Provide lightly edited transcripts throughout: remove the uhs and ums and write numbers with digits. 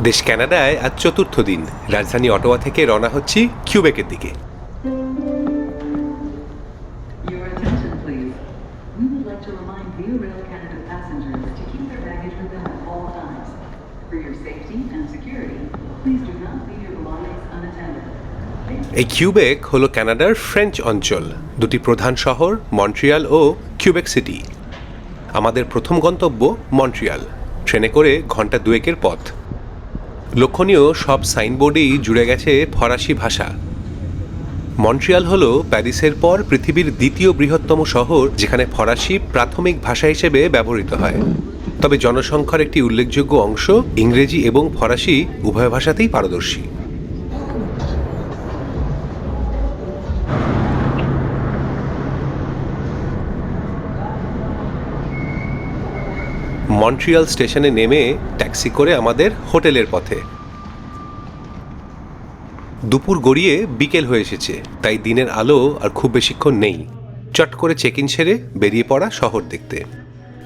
দেশ কানাডায় আজ চতুর্থ দিন। রাজধানী অটোয়া থেকে রওনা হচ্ছি কিউবেকের দিকে। Your attention, please. We would like to remind Via Rail Canada passengers to keep their baggage with them at all times. For your safety and security, please do not leave your belongings unattended. এই Quebec হলো কানাডার French অঞ্চল। দুটি প্রধান শহর Montreal ও Quebec city. আমাদের প্রথম গন্তব্য মন্ট্রিয়াল। ট্রেনে করে ঘন্টা দুয়েকের পথ। লক্ষণীয় সব সাইনবোর্ডেই জুড়ে গেছে ফরাসি ভাষা। মন্ট্রিয়াল হলো প্যারিসের পর পৃথিবীর দ্বিতীয় বৃহত্তম শহর, যেখানে ফরাসি প্রাথমিক ভাষা হিসেবে ব্যবহৃত হয়। তবে জনসংখ্যার একটি উল্লেখযোগ্য অংশ ইংরেজি এবং ফরাসি উভয় ভাষাতেই পারদর্শী। মন্ট্রিয়াল স্টেশনে নেমে ট্যাক্সি করে আমাদের হোটেলের পথে। দুপুর গড়িয়ে বিকেল হয়ে এসেছে, তাই দিনের আলো আর খুব বেশিক্ষণ নেই। চট করে চেক ইন সেরে বেরিয়ে পড়া শহর দেখতে।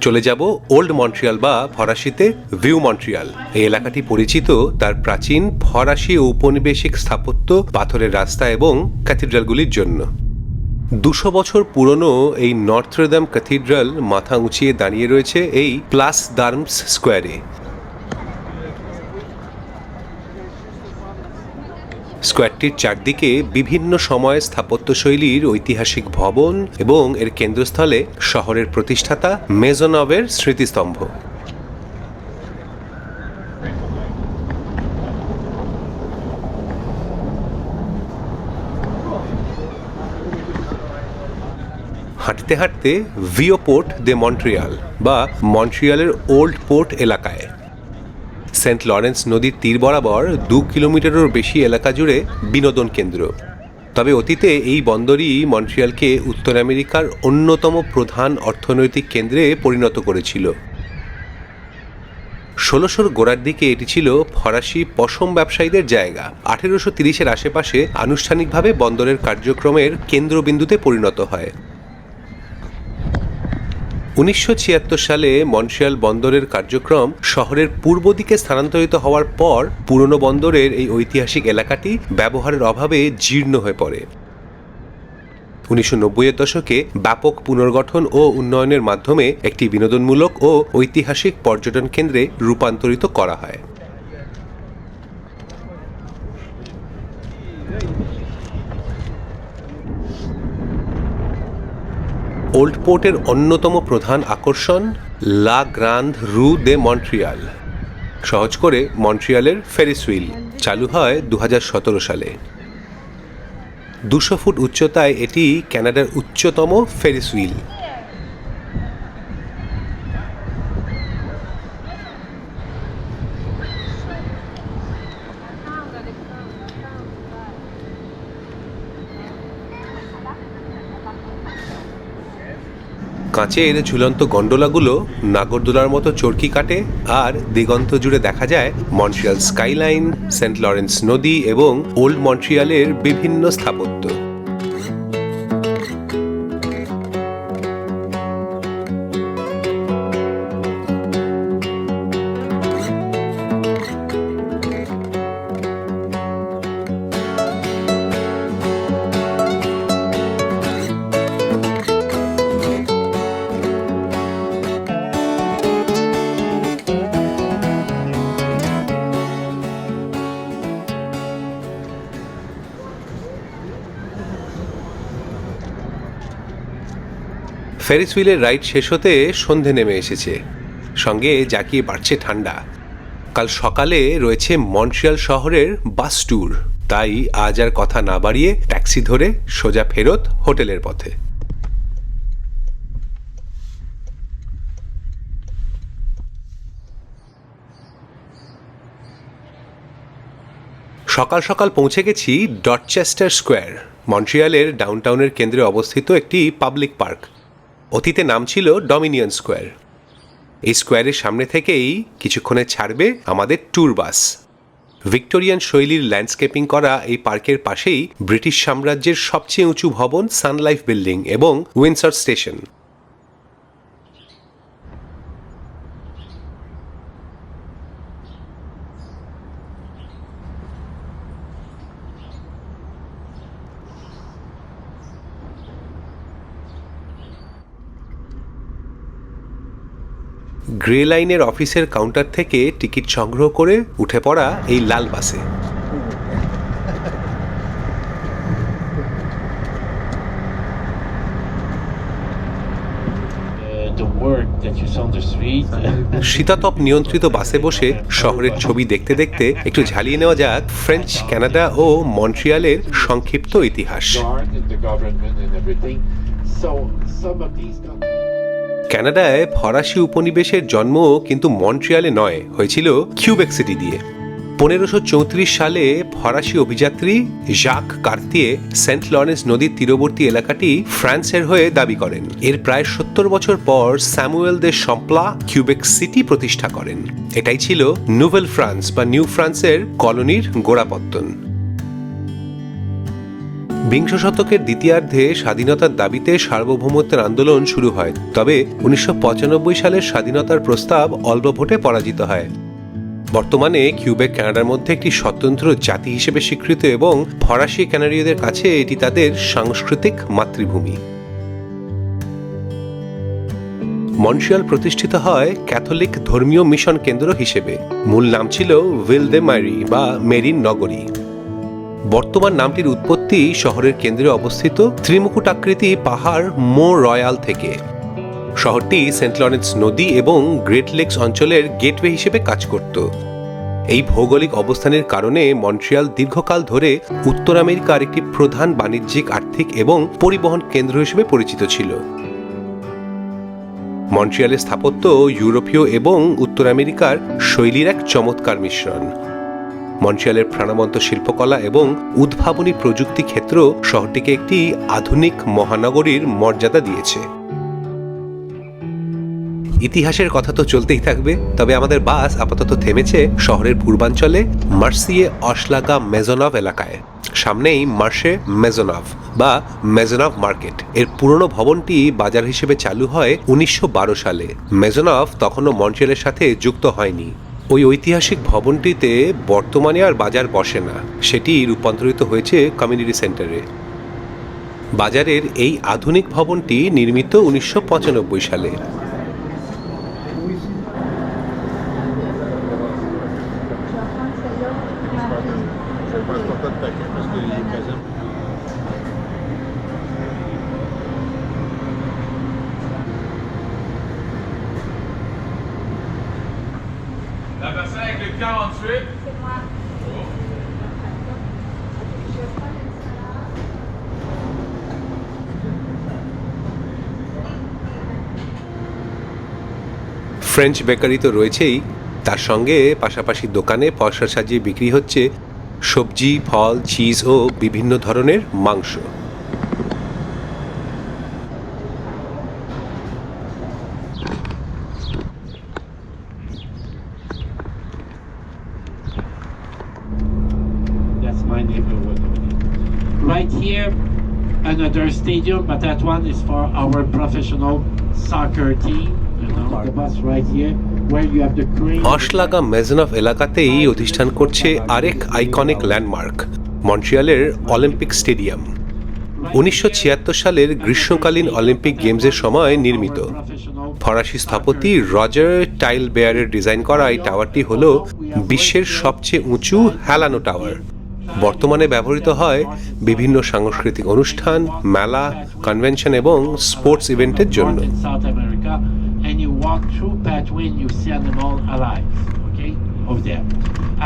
চলে যাব ওল্ড মন্ট্রিয়াল বা ফরাসিতে ভিউ মন্ট্রিয়াল। এই এলাকাটি পরিচিত তার প্রাচীন ফরাসি ঔপনিবেশিক স্থাপত্য, পাথরের রাস্তা এবং ক্যাথিড্রালগুলির জন্য। 200 বছর পুরনো এই নর্থ্রোদাম ক্যাথিড্রাল মাথা উঁচিয়ে দাঁড়িয়ে রয়েছে এই প্লাস দার্মস স্কোয়ারে। স্কোয়ারটির চারদিকে বিভিন্ন সময়ের স্থাপত্যশৈলীর ঐতিহাসিক ভবন এবং এর কেন্দ্রস্থলে শহরের প্রতিষ্ঠাতা মেজনভের স্মৃতিস্তম্ভ। হাঁটতে হাঁটতে ভিওপোর্ট দে মন্ট্রিয়াল বা মন্ট্রিয়ালের ওল্ড পোর্ট এলাকায়। সেন্ট লরেন্স নদীর তীর বরাবর 2 কিলোমিটারেরও বেশি এলাকা জুড়ে বিনোদন কেন্দ্র। তবে অতীতে এই বন্দরই মন্ট্রিয়ালকে উত্তর আমেরিকার অন্যতম প্রধান অর্থনৈতিক কেন্দ্রে পরিণত করেছিল। 1600 গোড়ার দিকে এটি ছিল ফরাসি পশম ব্যবসায়ীদের জায়গা। 1830-এর আশেপাশে আনুষ্ঠানিকভাবে বন্দরের কার্যক্রমের কেন্দ্রবিন্দুতে পরিণত হয়। 1976 সালে মন্ট্রিয়াল বন্দরের কার্যক্রম শহরের পূর্ব দিকে স্থানান্তরিত হওয়ার পর পুরনো বন্দরের এই ঐতিহাসিক এলাকাটি ব্যবহারের অভাবে জীর্ণ হয়ে পড়ে। 1990-এর দশকে ব্যাপক পুনর্গঠন ও উন্নয়নের মাধ্যমে একটি বিনোদনমূলক ও ঐতিহাসিক পর্যটন কেন্দ্রে রূপান্তরিত করা হয়। ওল্ড পোর্টের অন্যতম প্রধান আকর্ষণ লা গ্রান্ড রু দে মন্ট্রিয়াল। সহজ করে মন্ট্রিয়ালের ফেরিস হুইল চালু হয় 2017 সালে। 200 ফুট উচ্চতায় এটি কানাডার উচ্চতম ফেরিস হুইল। কাঁচের ঝুলন্ত গন্ডোলাগুলো নাগরদোলার মতো চরকি কাটে, আর দিগন্ত জুড়ে দেখা যায় মন্ট্রিয়াল স্কাইলাইন, সেন্ট লরেন্স নদী এবং ওল্ড মন্ট্রিয়ালের বিভিন্ন স্থাপত্য। ফেরিস হুইলের রাইড শেষ হতে সন্ধে নেমে এসেছে, সঙ্গে জাঁকিয়ে বাড়ছে ঠান্ডা। কাল সকালে রয়েছে মন্ট্রিয়াল শহরের বাস ট্যুর, তাই আজ আর কথা না বাড়িয়ে ট্যাক্সি ধরে সোজা ফেরত হোটেলের পথে। সকাল সকাল পৌঁছে গেছি ডরচেস্টার স্কোয়ার, মন্ট্রিয়ালের ডাউনটাউনের কেন্দ্রে অবস্থিত একটি পাবলিক পার্ক। অতীতে নাম ছিল ডমিনিয়ন স্কোয়ার। এই স্কোয়ারের সামনে থেকেই কিছুক্ষণে ছাড়বে আমাদের ট্যুর বাস। ভিক্টোরিয়ান শৈলীর ল্যান্ডস্কেপিং করা এই পার্কের পাশেই ব্রিটিশ সাম্রাজ্যের সবচেয়ে উঁচু ভবন সান লাইফ বিল্ডিং এবং উইন্ডসর স্টেশন। গ্রে লাইনের অফিসের কাউন্টার থেকে টিকিট সংগ্রহ করে উঠে পড়া এই লাল বাসে। শীতাতপ নিয়ন্ত্রিত বাসে বসে শহরের ছবি দেখতে দেখতে একটু ঝালিয়ে নেওয়া যাক ফ্রেঞ্চ কানাডা ও মন্ট্রিয়ালের সংক্ষিপ্ত ইতিহাস। কানাডায় ফরাসি উপনিবেশের জন্ম কিন্তু মন্ট্রিয়ালে নয়, হয়েছিল কিউবেক সিটি দিয়ে। 1534 সালে ফরাসি অভিযাত্রী জাক কার্তিয়ে সেন্ট লরেন্স নদীর তীরবর্তী এলাকাটি ফ্রান্সের হয়ে দাবি করেন। এর প্রায় 70 বছর পর স্যামুয়েল দে শম্পলা কিউবেক সিটি প্রতিষ্ঠা করেন। এটাই ছিল নুভেল ফ্রান্স বা নিউ ফ্রান্সের কলোনির গোড়াপত্তন। বিংশ শতকের দ্বিতীয়ার্ধে স্বাধীনতার দাবিতে সার্বভৌমত্বের আন্দোলন শুরু হয়, তবে 1995 সালের স্বাধীনতার প্রস্তাব অল্প ভোটে পরাজিত হয়। বর্তমানে কিউবেক কানাডার মধ্যে একটি স্বতন্ত্র জাতি হিসেবে স্বীকৃত এবং ফরাসি কানাডীয়দের কাছে এটি তাদের সাংস্কৃতিক মাতৃভূমি। মন্ট্রিয়াল প্রতিষ্ঠিত হয় ক্যাথলিক ধর্মীয় মিশন কেন্দ্র হিসেবে। মূল নাম ছিল ভিল দে ম্যারি বা মেরিন নগরী। বর্তমান নামটির উৎপত্তি শহরের কেন্দ্রে অবস্থিত ত্রিমুকুটাকৃতি পাহাড় মো রয়াল থেকে। শহরটি সেন্ট লরেন্স নদী এবং গ্রেট লেকস অঞ্চলের গেটওয়ে হিসেবে কাজ করত। এই ভৌগোলিক অবস্থানের কারণে মন্ট্রিয়াল দীর্ঘকাল ধরে উত্তর আমেরিকার একটি প্রধান বাণিজ্যিক, আর্থিক এবং পরিবহন কেন্দ্র হিসেবে পরিচিত ছিল। মন্ট্রিয়ালের স্থাপত্য ইউরোপীয় এবং উত্তর আমেরিকার শৈলীর এক চমৎকার মিশ্রণ। মন্ট্রিয়ালের প্রাণবন্ত শিল্পকলা এবং উদ্ভাবনী প্রযুক্তি ক্ষেত্র শহরটিকে একটি আধুনিক মহানগরীর মর্যাদা দিয়েছে। ইতিহাসের কথা তো চলতেই থাকবে, তবে আমাদের বাস আপাতত থেমেছে শহরের পূর্বাঞ্চলে মার্সিয়ে অশলাগা মেজনভ এলাকায়। সামনেই মার্শে মেজনভ বা মেজনভ মার্কেট। এর পুরনো ভবনটি বাজার হিসেবে চালু হয় 1912 সালে। মেজনভ তখনও মন্ট্রিয়ালের সাথে যুক্ত হয়নি। ওই ঐতিহাসিক ভবনটিতে বর্তমানে আর বাজার বসে না, সেটি রূপান্তরিত হয়েছে কমিউনিটি সেন্টারে। বাজারের এই আধুনিক ভবনটি নির্মিত 1995 সালে। La personne avec le 48. C'est moi. French bakery তো রয়েছেই, তার সঙ্গে পাশাপাশি দোকানে পয়সা সাজিয়ে বিক্রি হচ্ছে সবজি, ফল, চিজ ও বিভিন্ন ধরনের মাংস। That's my neighborhood. Right here, another stadium, but that one is for our professional soccer team. You know, the bus right here, where you have the crane. অশলাগা মেজনভ এলাকাতেই অধিষ্ঠান করছে আরেক আইকনিক ল্যান্ডমার্ক, মন্ট্রিয়ালের অলিম্পিক স্টেডিয়াম। 1976 সালের গ্রীষ্মকালীন Olympic গেমসের সময় নির্মিত। ফরাসি স্থপতি রজার টাইল বেয়ারের ডিজাইন করা এই টাওয়ারটি হল বিশ্বের সবচেয়ে উঁচু হেলানো টাওয়ার। বর্তমানে ব্যবহৃত হয় বিভিন্ন সাংস্কৃতিক অনুষ্ঠান, মেলা, কনভেনশন এবং স্পোর্টস ইভেন্টের জন্য। In South America, and you walk through pathway and you see animal alive, okay, over there.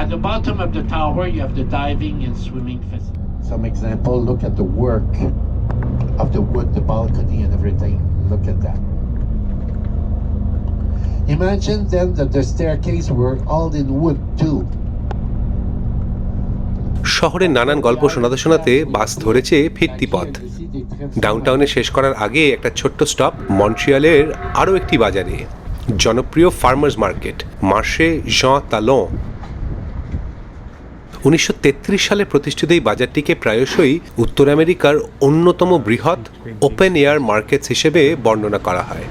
At the bottom of the tower, you have the diving and swimming facility. Some example, look at the work of the wood, the balcony and everything. Look at that. Imagine then that the staircase were all in wood too. শহরের নানান গল্প শোনাতে শোনাতে বাস ধরেছে ফিরতি পথ। ডাউনটাউনে শেষ করার আগে একটা ছোট্ট স্টপ মন্ট্রিয়ালের আরও একটি বাজারে, জনপ্রিয় ফার্মার্স মার্কেট মার্শে জঁ তালন। 1933 সালে প্রতিষ্ঠিত এই বাজারটিকে প্রায়শই উত্তর আমেরিকার অন্যতম বৃহৎ ওপেন এয়ার মার্কেটস হিসেবে বর্ণনা করা হয়।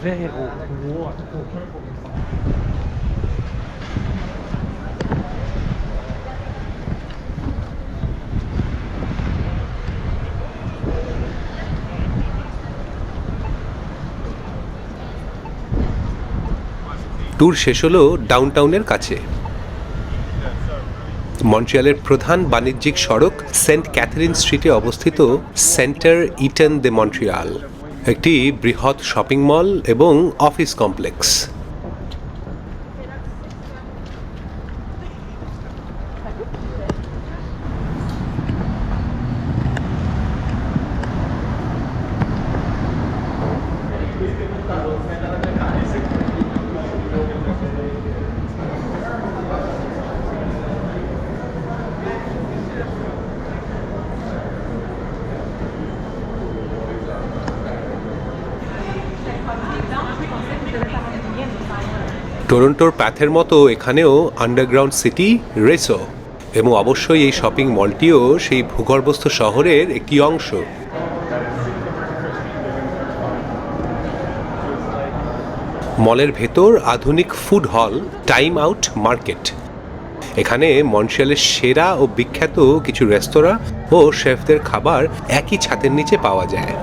Very what? ট্যুর শেষ হলো ডাউনটাউনের কাছে। মন্ট্রিয়ালের প্রধান বাণিজ্যিক সড়ক সেন্ট ক্যাথরিন স্ট্রিটে অবস্থিত সেন্টার ইটন দে মন্ট্রিয়াল, একটি বৃহৎ শপিং মল এবং অফিস কমপ্লেক্স। টরন্টোর প্যাথের মতো এখানেও আন্ডারগ্রাউন্ড সিটি রেসো, এবং অবশ্যই এই শপিং মলটিও সেই ভূগর্ভস্থ শহরের একটি অংশ। মলের ভেতর আধুনিক ফুড হল টাইম আউট মার্কেট। এখানে মন্ট্রিয়ালের সেরা ও বিখ্যাত কিছু রেস্তোরাঁ ও শেফদের খাবার একই ছাদের নিচে পাওয়া যায়।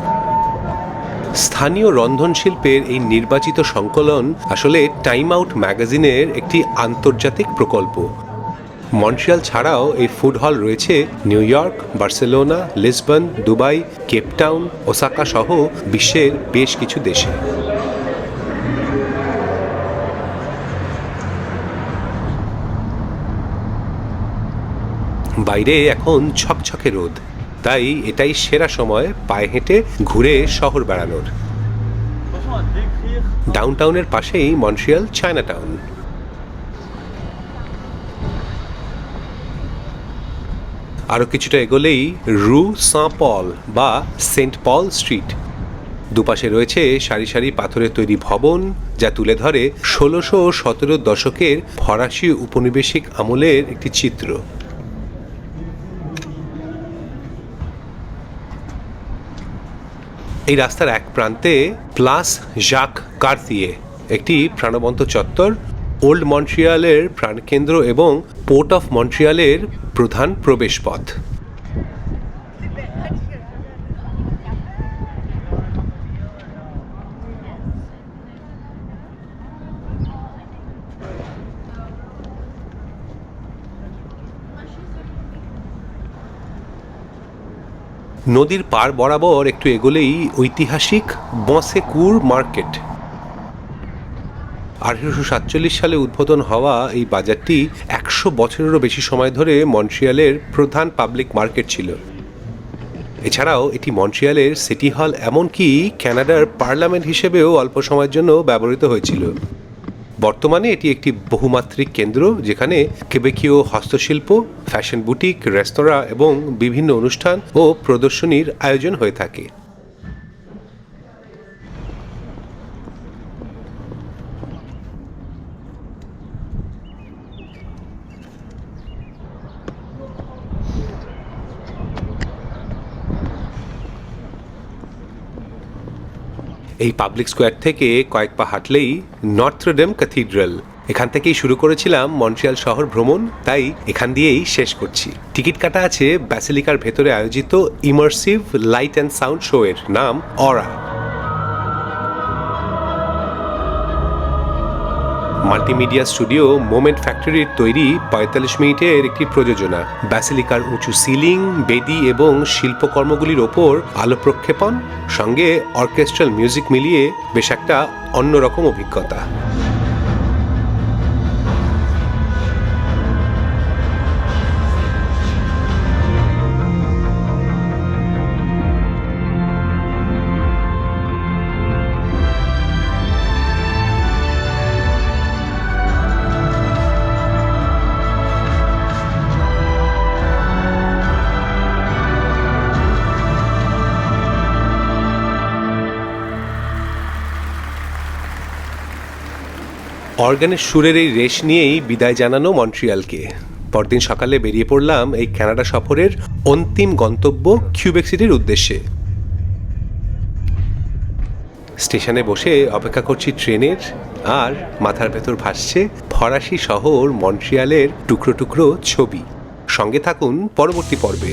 স্থানীয় রন্ধনশিল্পের এই নির্বাচিত সংকলন আসলে টাইম আউট ম্যাগাজিনের একটি আন্তর্জাতিক প্রকল্প। মন্ট্রিয়াল ছাড়াও এই ফুড হল রয়েছে new York, Barcelona, Lisbon, Dubai, Cape Town, Osaka সহ বিশ্বের বেশ কিছু দেশে। বাইরে এখন ছকছকে রোদ, তাই এটাই সেরা সময় পায়ে হেঁটে ঘুরে শহর বেড়ানোর। ডাউনটাউনের পাশেই মন্ট্রিয়াল চায়নাটাউন। আরও কিছুটা এগোলেই রু সাঁ পল বা সেন্ট পল স্ট্রিট। দুপাশে রয়েছে সারি সারি পাথরের তৈরি ভবন, যা তুলে ধরে 1600 ও 17 দশকের ফরাসি উপনিবেশিক আমলের একটি চিত্র। এই রাস্তার এক প্রান্তে প্লাস জাক কার্তিয়ে, একটি প্রাণবন্ত চত্বর, ওল্ড মন্ট্রিয়ালের প্রাণকেন্দ্র এবং পোর্ট অফ মন্ট্রিয়ালের প্রধান প্রবেশপথ। নদীর পার বরাবর একটু এগোলেই ঐতিহাসিক বঁসেকুর মার্কেট। 1847 সালে উদ্বোধন হওয়া এই বাজারটি 100 বছরেরও বেশি সময় ধরে মন্ট্রিয়ালের প্রধান পাবলিক মার্কেট ছিল। এছাড়াও এটি মন্ট্রিয়ালের সিটি হল, এমনকি কানাডার পার্লামেন্ট হিসেবেও অল্প সময়ের জন্য ব্যবহৃত হয়েছিল। বর্তমানে এটি একটি বহুমাত্রিক কেন্দ্র, যেখানে কেবেকীয় হস্তশিল্প, ফ্যাশন বুটিক, রেস্তোরাঁ এবং বিভিন্ন অনুষ্ঠান ও প্রদর্শনীর আয়োজন হয়ে থাকে। এই পাবলিক স্কোয়ার থেকে কয়েক পা হাঁটলেই নর্থডেম ক্যাথিড্রাল। এখান থেকেই শুরু করেছিলাম মন্ট্রিয়াল শহর ভ্রমণ, তাই এখান দিয়েই শেষ করছি। টিকিট কাটা আছে ব্যাসিলিকার ভেতরে আয়োজিত immersive light and sound show এর, নাম অরা। মাল্টিমিডিয়া স্টুডিও মোমেন্ট ফ্যাক্টরির তৈরি 45 মিনিটের একটি প্রযোজনা। ব্যাসিলিকার উঁচু সিলিং, বেদি এবং শিল্পকর্মগুলির ওপর আলো প্রক্ষেপণ, সঙ্গে অর্কেস্ট্রাল মিউজিক মিলিয়ে বেশ একটা অন্যরকম অভিজ্ঞতা। অর্গানের সুরের এই রেশ নিয়েই বিদায় জানানো মন্ট্রিয়ালকে। পরদিন সকালে বেরিয়ে পড়লাম এই কানাডা সফরের অন্তিম গন্তব্য কিউবেক সিটির উদ্দেশ্যে। স্টেশনে বসে অপেক্ষা করছি ট্রেনের, আর মাথার ভেতর ভাসছে ফরাসি শহর মন্ট্রিয়ালের টুকরো টুকরো ছবি। সঙ্গে থাকুন পরবর্তী পর্বে।